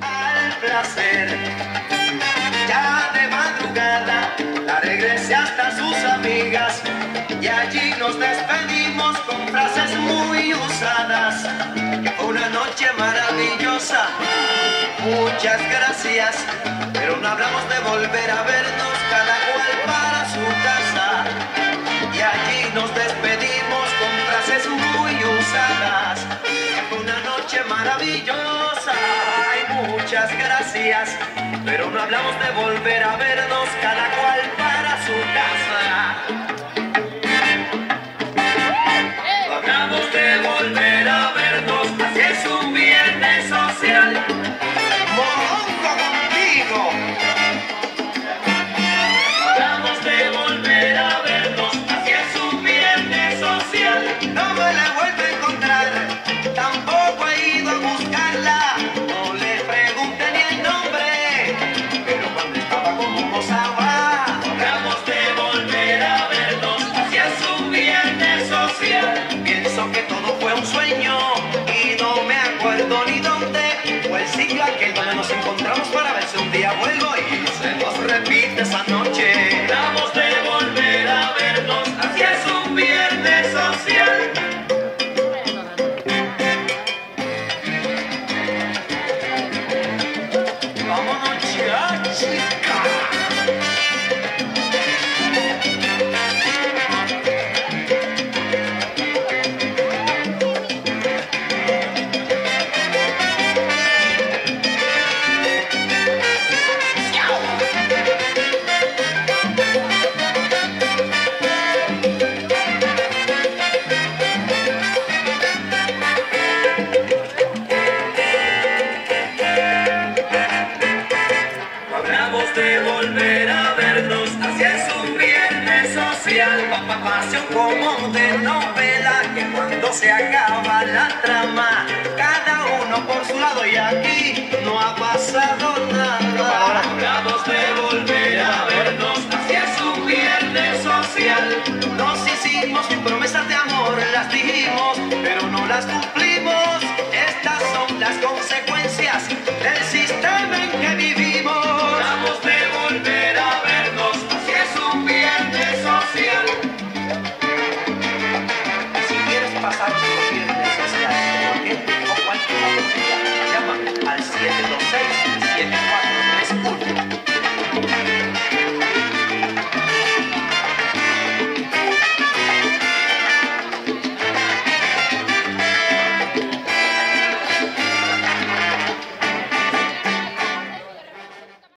al placer. Ya de madrugada la regresé hasta sus amigas y allí nos despedimos con frases muy usadas. Fue una noche maravillosa, muchas gracias, pero no hablamos de volver a vernos, cada cual para su casa. Y allí nos despedimos con frases muy usadas. Fue una noche maravillosa, ay, muchas gracias, pero no hablamos de volver a vernos, cada cual para su casa. No hablamos de volver a vernos, así es un viernes social. Mojongo contigo. No hablamos de volver a vernos, así es un viernes social. No me la vuelvo a encontrar, tampoco he ido a buscarla. No le pregunté ni el nombre, pero cuando estaba con Mozaba. No hablamos de volver a vernos, así es un viernes social. Pienso que todo fue un sueño y no me acuerdo ni dónde. Fue el sitio aquel donde nos encontramos para ver si un día vuelvo y se nos repite esa noche. Hablamos de volver a vernos, así es un viernes social. Vámonos ya, chica. Hablamos de volver a vernos, así es un viernes social. Pasión como de novela, que cuando se acaba la trama, cada uno por su lado y aquí no ha pasado nada. Hablamos de volver a vernos, así es un viernes social. Nos hicimos promesas de amor, las dijimos, pero no las cumplimos.